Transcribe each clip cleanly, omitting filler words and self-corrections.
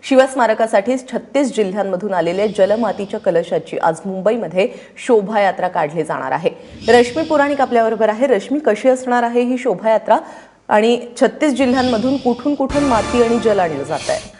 शिवस्मारकासाठी 36 जिल्ह्यांमधून आलेल्या जलमातीच्या कलशाची आज मुंबईमध्ये शोभायात्रा काढली जाणार आहे। रश्मी पुराणिक आपल्याबरोबर आहे। रश्मी, कशी असणार आहे ही शोभायात्रा आणि 36 जिल्ह्यांमधून कुठून कुठून माती आणि जल आणलं जात आहे?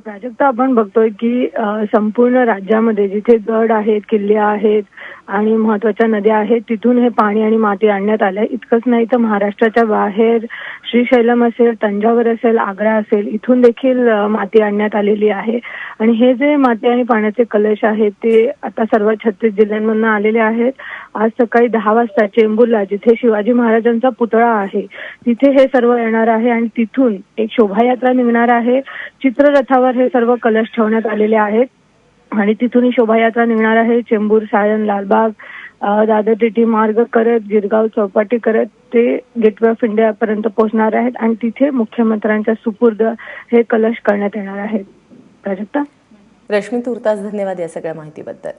प्राजक्ता, आपण बघतोय की संपूर्ण राज्यामध्ये जिथे गड आहेत, किल्ले आहेत आणि महत्त्वाच्या नद्या आहेत तिथून हे पाणी आणि माती आणण्यात आलंय। इतकंच नाही तर महाराष्ट्राच्या बाहेर श्रीशैलम असेल, तंजावर असेल, आग्रा असेल, इथून देखील माती आणण्यात आलेली आहे। आणि हे जे माती आणि पाण्याचे कलश आहेत ते आता सर्व 36 जिल्ह्यांमधून आलेले आहेत। आज सकाळी 10 वाजता चेंबूरला, जिथे शिवाजी महाराजांचा पुतळा आहे, तिथे हे सर्व येणार आहे आणि तिथून एक शोभायात्रा निघणार आहे। चित्ररथावर हे सर्व कलश ठेवण्यात आलेले आहेत आणि तिथून ही शोभायात्रा निघणार आहे। चेंबूर, सायन, लालबाग, दादर टीटी मार्ग करत, गिरगाव चौपाटी करत ते गेटवे ऑफ इंडिया पर्यंत पोहोचणार आहेत आणि तिथे मुख्यमंत्र्यांच्या सुपूर्द हे कलश करण्यात येणार आहेत। प्राजक्ता, रश्मी, तुर्तास धन्यवाद या सगळ्या माहितीबद्दल।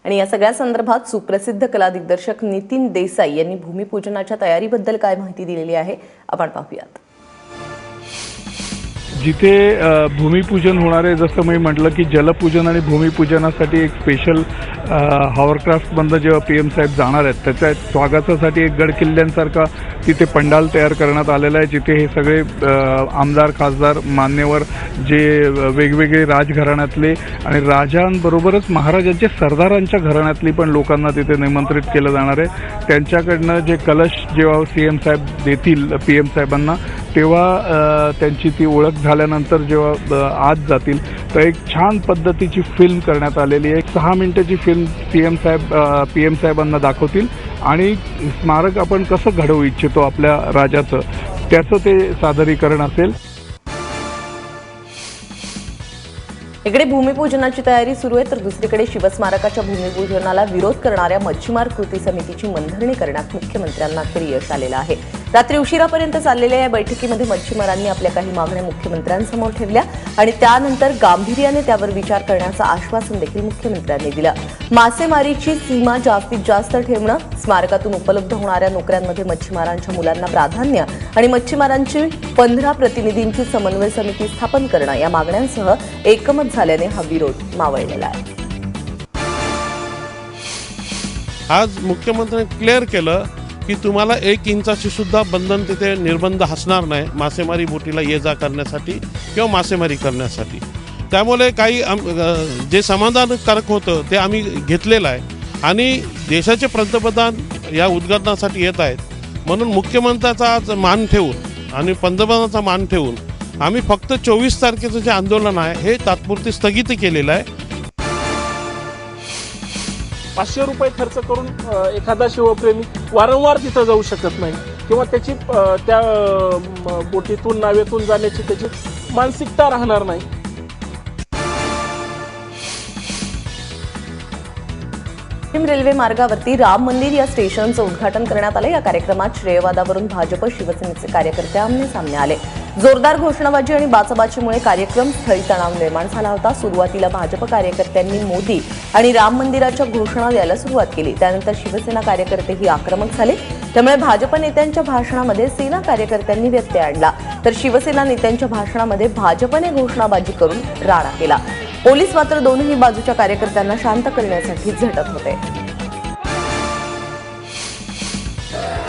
आणि या सगळ्या संदर्भात सुप्रसिद्ध कला दिग्दर्शक नितीन देसाई यांनी भूमिपूजनाच्या तयारीबद्दल काय माहिती दिलेली आहे आपण पाहूयात। जिथे भूमिपूजन होणार आहे, जसं मी म्हटलं की जलपूजन आणि भूमिपूजनासाठी एक स्पेशल हॉवरक्राफ्ट बंद जेव्हा PM साहेब जाणार आहेत त्याच्या स्वागतासाठी एक गड किल्ल्यांसारखा तिथे पंडाल तयार करण्यात आलेला आहे, जिथे हे सगळे आमदार, खासदार, मान्यवर जे वेगवेगळे राजघराण्यातले आणि राजांबरोबरच महाराजांच्या सरदारांच्या घराण्यातली पण लोकांना तिथे निमंत्रित केलं जाणार आहे। त्यांच्याकडनं जे कलश जेव्हा CM साहेब देतील PM साहेबांना, तेव्हा त्यांची ती ओळख झाल्यानंतर जेव्हा आत जातील तर एक छान पद्धतीची फिल्म करण्यात आलेली आहे। 6 मिनिटाची फिल्म PM साहेबांना दाखवतील आणि स्मारक आपण कसं घडवू इच्छितो आपल्या राजाचं, त्याचं ते सादरीकरण असेल। इकडे भूमिपूजनाची तयारी सुरू आहे तर दुसरीकडे शिवस्मारकाच्या भूमिपूजनाला विरोध करणाऱ्या मच्छीमार कृती समितीची मनधरणी करण्यात मुख्यमंत्र्यांना अखेर यश आलेलं आहे। रात्री उशिरापर्यंत चाललेल्या या बैठकीमध्ये मच्छीमारांनी आपल्या काही मागण्या मुख्यमंत्र्यांसमोर ठेवल्या आणि त्यानंतर गांभीर्याने त्यावर विचार करण्याचं आश्वासन देखील मुख्यमंत्र्यांनी दिलं। मासेमारीची सीमा जास्तीत जास्त ठेवणं, स्मारकातून उपलब्ध होणाऱ्या नोकऱ्यांमध्ये मच्छीमारांच्या मुलांना प्राधान्य आणि मच्छीमारांची 15 प्रतिनिधींची समन्वय समिती स्थापन करणं या मागण्यांसह एकमत झाल्याने हा विरोध मावळलेला आहे। आज मुख्यमंत्र्यांनी क्लिअर केलं की तुम्हाला 1 इंचाची सुद्धा बंधन तिथे निर्बंध असणार नाही मासेमारी बोटीला ये जा करण्यासाठी किंवा मासेमारी करण्यासाठी। त्यामुळे काही जे समाधानकारक होतं ते आम्ही घेतलेलं आहे आणि देशाचे पंतप्रधान या उद्घाटनासाठी येत आहेत म्हणून मुख्यमंत्र्याचा आज मान ठेवून आणि पंतप्रधानाचा मान ठेवून आम्ही फक्त 24 तारखेचं जे आंदोलन आहे हे तात्पुरती स्थगिती केलेलं आहे। 500 रुपये खर्च करून एखादा शिवप्रेमी वारंवार तिथं जाऊ शकत नाही किंवा त्याची त्या बोटीतून, नावेतून जाण्याची त्याची मानसिकता राहणार नाही। रेल्वे मार्गावरती राम मंदिर या स्टेशनचं उद्घाटन करण्यात आलं। या कार्यक्रमात श्रेयवादावरून भाजप, शिवसेनेचे कार्यकर्ते आमने-सामने आले। जोरदार घोषणाबाजी आणि बाचाबाचीमुळे कार्यक्रम स्थळी तणाव निर्माण झाला होता। सुरुवातीला भाजप कार्यकर्त्यांनी मोदी आणि राम मंदिराच्या घोषणा द्यायला सुरुवात केली, त्यानंतर शिवसेना कार्यकर्तेही आक्रमक झाले। त्यामुळे भाजप नेत्यांच्या भाषणामध्ये सेना कार्यकर्त्यांनी व्यत्यय आणला तर शिवसेना नेत्यांच्या भाषणामध्ये भाजपने घोषणाबाजी करून राडा केला। पोलीस मात्र दोन्ही बाजूच्या कार्यकर्त्यांना शांत करण्यासाठी झटत होते।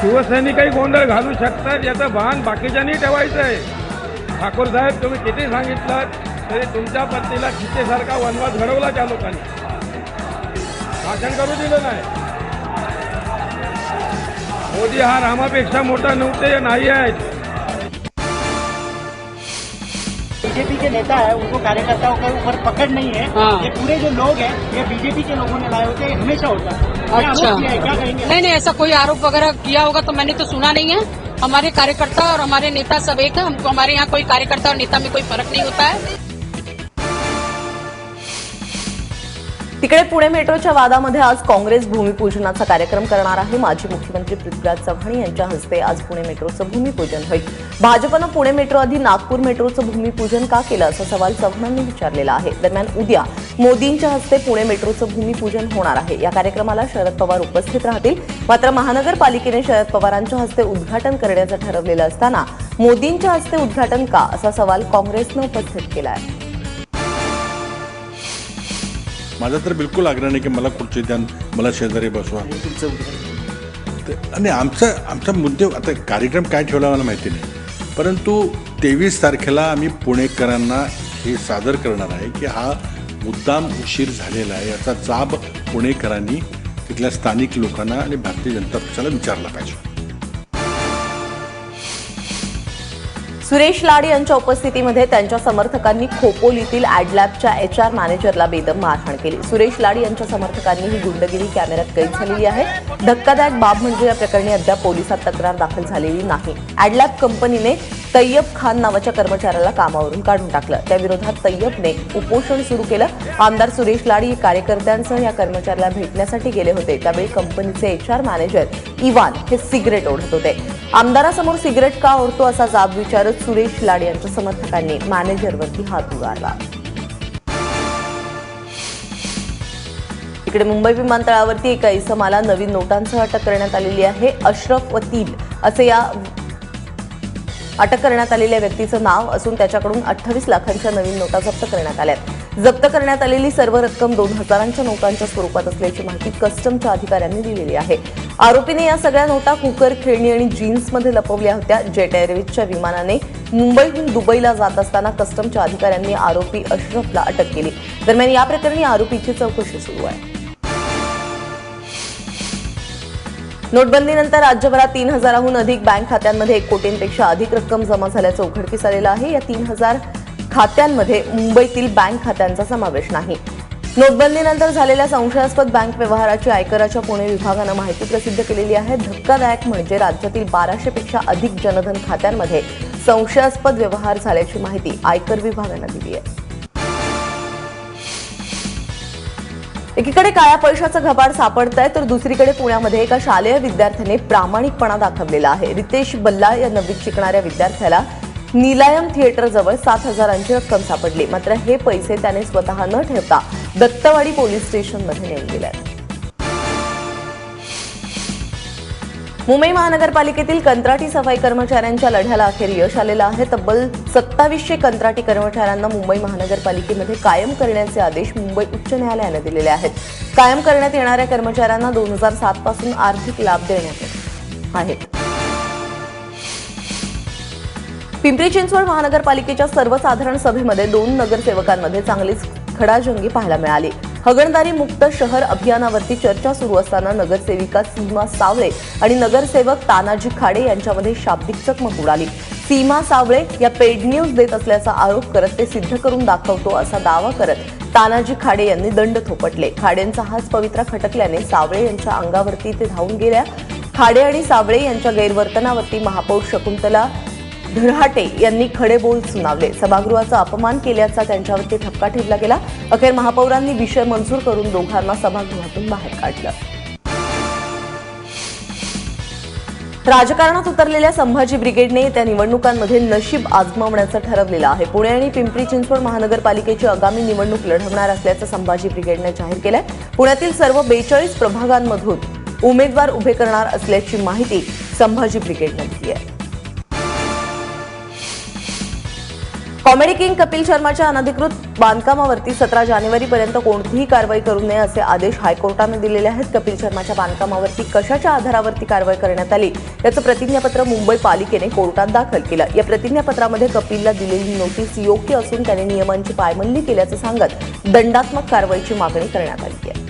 शिवसैनिकही गोंधळ घालू शकतात याचं भान बाकीच्यांनी ठेवायचं आहे। ठाकूर साहेब, तुम्ही किती सांगितलं तरी तुमच्या पत्नीला खिचेसारखा वनवास घडवला त्या लोकांनी, भाषण करू दिलं नाही। मोदी हा रामापेक्षा मोठा नव्हते नाही आहेत। बीजेपी के नेता है उनको कार्यकर्ताओं के ऊपर पकड़ नहीं है। ये पूरे जो लोग हैं ये बीजेपी के लोगों ने लाए होते हैं, हमेशा होता है। अच्छा, क्या कहेंगे? नहीं, ऐसा कोई आरोप वगैरह किया होगा तो मैंने तो सुना नहीं है। हमारे कार्यकर्ता और हमारे नेता सब एक है। हमको हमारे यहाँ कोई कार्यकर्ता और नेता में कोई फर्क नहीं होता है। तिकडे पुणे मेट्रोच्या वादामध्ये आज काँग्रेस भूमिपूजनाचा कार्यक्रम करणार आहे। माजी मुख्यमंत्री पृथ्वीराज चव्हाण यांच्या हस्ते आज पुणे मेट्रोचं भूमिपूजन होईल। भाजपनं पुणे मेट्रो आधी नागपूर मेट्रोचं भूमिपूजन का केलं असा सवाल चव्हाणांनी विचारलेला आहे। दरम्यान उद्या मोदींच्या हस्ते पुणे मेट्रोचं भूमिपूजन होणार आहे। या कार्यक्रमाला शरद पवार उपस्थित राहतील, मात्र महानगरपालिकेने शरद पवारांच्या हस्ते उद्घाटन करण्याचं ठरवलेलं असताना मोदींच्या हस्ते उद्घाटन का असा सवाल काँग्रेसनं उपस्थित केला आहे। माझा तर बिलकुल आग्रह नाही की मला खुर्ची द्या, मला शेजारी बसवा. आणि आमचा मुद्दे आता कार्यक्रम काय ठेवला मला माहिती नाही, परंतु 23 तारखेला आम्ही पुणेकरांना हे सादर करणार आहे की हा मुद्दाम उशीर झालेला आहे, याचा जाब पुणेकरांनी तिथल्या स्थानिक लोकांना आणि भारतीय जनता पक्षाला विचारला पाहिजे. सुरेश लाड यांच्या उपस्थितीमध्ये त्यांच्या समर्थकांनी खोपोलीतील ॲडलॅबच्या HR मॅनेजरला बेदम मारहाण केली. सुरेश लाड यांच्या समर्थकांनी ही गुंडगिरी कॅमेऱ्यात कैद झालेली आहे. धक्कादायक बाब म्हणजे या प्रकरणी अद्याप पोलिसात तक्रार दाखल झालेली नाही. ॲडलॅब कंपनीने तय्यब खान नावाच्या कर्मचाऱ्याला कामावरून काढून टाकलं. त्याविरोधात तय्यबने उपोषण सुरू केलं. आमदार सुरेश लाड हे कार्यकर्त्यांसह या कर्मचाऱ्याला भेटण्यासाठी गेले होते. त्यावेळी कंपनीचे HR मॅनेजर इवान हे सिगरेट ओढत होते. आमदारासमोर सिगरेट का ओढतो असा जाब विचारत सुरेश लाड यांच्या समर्थकांनी मॅनेजरवरती हात उगारला. इकडे मुंबई विमानतळावरती एका इसमाला नवीन नोटांसह अटक करण्यात आलेली आहे. अशरफ वतील असे या अटक करण्यात आलेल्या व्यक्तीचं नाव असून त्याच्याकडून 28 लाखांच्या नवीन नोटा जप्त करण्यात आल्या. जप्त करण्यात आलेली सर्व रक्कम 2000च्या नोटांच्या स्वरूपात असल्याची माहिती कस्टमच्या अधिकाऱ्यांनी दिलेली आहे. आरोपीने या सगळ्या नोटा कुकर, खेळणी आणि जीन्समध्ये लपवल्या होत्या. जेट एअरवेजच्या विमानाने मुंबईहून दुबईला जात असताना कस्टमच्या अधिकाऱ्यांनी आरोपी अशरफला अटक केली. दरम्यान या प्रकरणी आरोपीची चौकशी सुरू आहे. नोटबंदीनंतर राज्यभरात 3000हून अधिक बँक खात्यांमध्ये 1 कोटींपेक्षा अधिक रक्कम जमा झाल्याचं उघडकीस आलेलं आहे. या 3000 खात्यांमध्ये मुंबईतील बँक खात्यांचा समावेश नाही. नोटबंदीनंतर झालेल्या संशयास्पद बँक व्यवहाराची आयकराच्या पुणे विभागानं माहिती प्रसिद्ध केलेली आहे. धक्कादायक म्हणजे राज्यातील 1200 पेक्षा अधिक जनधन खात्यांमध्ये संशयास्पद व्यवहार झाल्याची माहिती आयकर विभागानं दिली आहे. एकीकडे काळ्या पैशाचं घबाड सापडतंय तर दुसरीकडे पुण्यामध्ये एका शालेय विद्यार्थ्याने प्रामाणिकपणा दाखवलेला आहे. रितेश बल्ला या 9वीत शिकणाऱ्या विद्यार्थ्याला निलायम थिएटरजवळ 7,000ची रक्कम सापडली. मात्र हे पैसे त्याने स्वतः न ठेवता दत्तवाडी पोलीस स्टेशनमध्ये नेऊन दिले. मुंबई महानगरपालिकेतील कंत्राटी सफाई कर्मचाऱ्यांच्या लढ्याला अखेर यश आलेलं आहे. तब्बल 2700 कंत्राटी कर्मचाऱ्यांना मुंबई महानगरपालिकेमध्ये कायम करण्याचे आदेश मुंबई उच्च न्यायालयाने दिलेले आहेत. कायम करण्यात येणाऱ्या कर्मचाऱ्यांना 2007 पासून आर्थिक लाभ देण्यात येत आहेत. पिंपरी चिंचवड महानगरपालिकेच्या सर्वसाधारण सभेमध्ये 2 नगरसेवकांमध्ये चांगलीच खडाजंगी पाहायला मिळाली. हगणदारी मुक्त शहर अभियानावरती चर्चा सुरू असताना नगरसेविका सीमा सावळे आणि नगरसेवक तानाजी खाडे यांच्यामध्ये शाब्दिक चकमक उडाली. सीमा सावळे या पेड न्यूज देत असल्याचा आरोप करत ते सिद्ध करून दाखवतो असा दावा करत तानाजी खाडे यांनी दंड थोपटले. खाडेंचा हाच पवित्रा खटकल्याने सावळे यांच्या अंगावरती ते धावून गेल्या. खाडे आणि सावळे यांच्या गैरवर्तनावरती महापौर शकुंतला धरहाटे यांनी खडे बोल सुनावले. सभागृहाचा अपमान केल्याचा त्यांच्यावरती ठपका ठेवला गेला. अखेर महापौरांनी विषय मंजूर करून दोघांना सभागृहातून बाहेर काढलं. राजकारणात उतरलेल्या संभाजी ब्रिगेडने येत्या निवडणुकांमध्ये नशीब आजमावण्याचं ठरवलेलं आहे. पुणे आणि पिंपरी चिंचवड महानगरपालिकेची आगामी निवडणूक लढवणार असल्याचं संभाजी ब्रिगेडने जाहीर केलंय. पुण्यातील सर्व 42 प्रभागांमधून उमेदवार उभे करणार असल्याची माहिती संभाजी ब्रिगेडने दिली आहे. कॉमेडी किंग कपिल शर्माच्या अनधिकृत बांधकामावरती 17 जानेवारीपर्यंत कोणतीही कारवाई करू नये असे आदेश हायकोर्टाने दिलेले आहेत. कपिल शर्माच्या बांधकामावरती कशाच्या आधारावरती कारवाई करण्यात आली याचं प्रतिज्ञापत्र मुंबई पालिकेने कोर्टात दाखल केलं. या प्रतिज्ञापत्रामध्ये कपिलला दिलेली नोटीस योग्य असून त्याने नियमांची पायमल्ली केल्याचं सांगत दंडात्मक कारवाईची मागणी करण्यात आली आहे.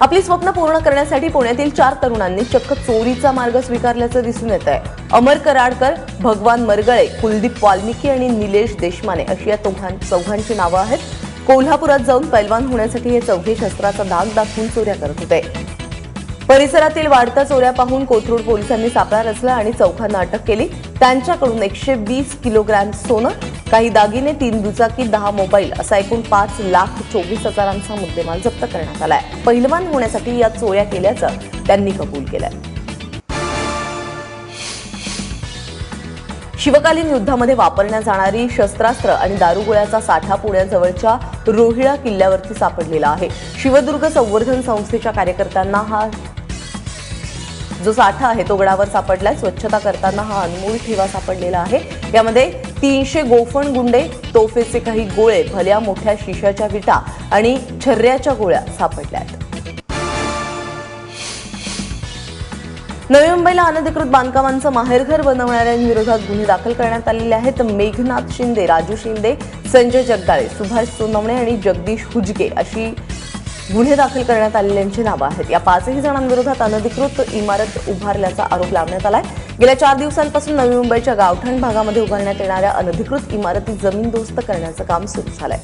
आपली स्वप्न पूर्ण करण्यासाठी पुण्यातील 4 तरुणांनी चक्क चोरीचा मार्ग स्वीकारल्याचं दिसून येत आहे. अमर कराडकर, भगवान मरगळे, कुलदीप वाल्मिकी आणि निलेश देशमाने अशी या चौघांची नावं आहेत. कोल्हापुरात जाऊन पैलवान होण्यासाठी हे चौघे शस्त्राचा दाग दाखवून चोऱ्या करत होते. परिसरातील वाढत्या चोऱ्या पाहून कोथरूड पोलिसांनी सापळा रचला आणि चौघांना अटक केली. त्यांच्याकडून 120 किलोग्रॅम सोनं, काही दागिने, 3 दुचाकी, 10 मोबाईल असा एकूण 5,24,000चा मुद्देमाल जप्त करण्यात आलाय. पहिलवान होण्यासाठी या चोऱ्या केल्याचं त्यांनी कबूल केलंय. शिवकालीन युद्धामध्ये वापरण्यात जाणारी शस्त्रास्त्र आणि दारुगोळ्याचा साठा पुण्याजवळच्या रोहिळा किल्ल्यावरती सापडलेला आहे. शिवदुर्ग संवर्धन संस्थेच्या कार्यकर्त्यांना हा जो साठा आहे तो गडावर सापडलाय. स्वच्छता करताना हा अनमोल ठेवा सापडलेला आहे. यामध्ये 300 गोफण गुंडे, तोफेचे काही गोळे, भल्या मोठ्या शिशाच्या विटा आणि छर्र्याच्या गोळ्या सापडल्यात. नवी मुंबईला अनधिकृत बांधकामांचं माहेरघर बनवणाऱ्यांविरोधात गुन्हे दाखल करण्यात आलेले आहेत. मेघनाथ शिंदे, राजू शिंदे, संजय जगदाळे, सुभाष सोनवणे आणि जगदीश हुजगे अशी गुन्हे दाखल करण्यात आलेल्यांची नावं आहेत. या 5ही जणांविरोधात अनधिकृत इमारत उभारल्याचा आरोप लावण्यात आलाय. गेल्या 4 दिवसांपासून नवी मुंबईच्या गावठाण भागामध्ये उभारण्यात येणाऱ्या अनधिकृत इमारती जमीनदोस्त करण्याचं काम सुरू झालंय.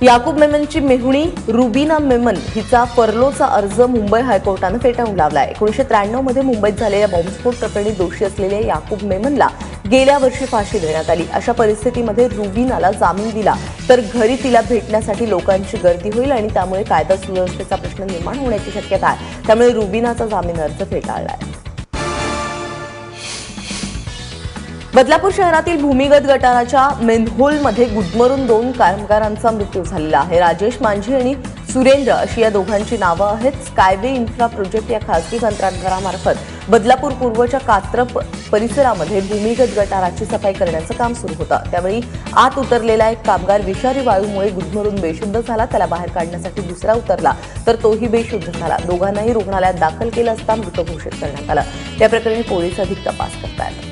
याकूब मेमनची मेहुणी रुबीना मेमन हिचा फर्लोचा अर्ज मुंबई हायकोर्टानं फेटाळून लावलाय. 1993 मध्ये मुंबईत झालेल्या बॉम्बस्फोट प्रकरणी दोषी असलेल्या याकूब मेमनला गेल्या वर्षी फाशी देण्यात आली. अशा परिस्थितीमध्ये रुबीनाला जामीन दिला तर घरी तिला भेटण्यासाठी लोकांची गर्दी होईल आणि त्यामुळे कायदा सुव्यवस्थेचा प्रश्न निर्माण होण्याची शक्यता आहे. त्यामुळे रुबीनाचा जामीन अर्ज फेटाळलाय. बदलापूर शहरातील भूमिगत गटाराच्या मेनहोलमध्ये गुदमरून 2 कामगारांचा मृत्यू झालेला आहे. राजेश मांझी आणि सुरेंद्र अशी या दोघांची नावं आहेत. स्कायवे इन्फ्रा प्रोजेक्ट या खासगी कंत्राटदारामार्फत बदलापूर पूर्वच्या कात्रप परिसरामध्ये भूमिगत गटाराची सफाई करण्याचं काम सुरू होतं. त्यावेळी आत उतरलेला एक कामगार विषारी वायूमुळे गुदमरून बेशुद्ध झाला. त्याला बाहेर काढण्यासाठी दुसरा उतरला तर तोही बेशुद्ध झाला. दोघांनाही रुग्णालयात दाखल केलं असता मृत घोषित करण्यात आलं. या प्रकरणी पोलीस अधिक तपास करतायत.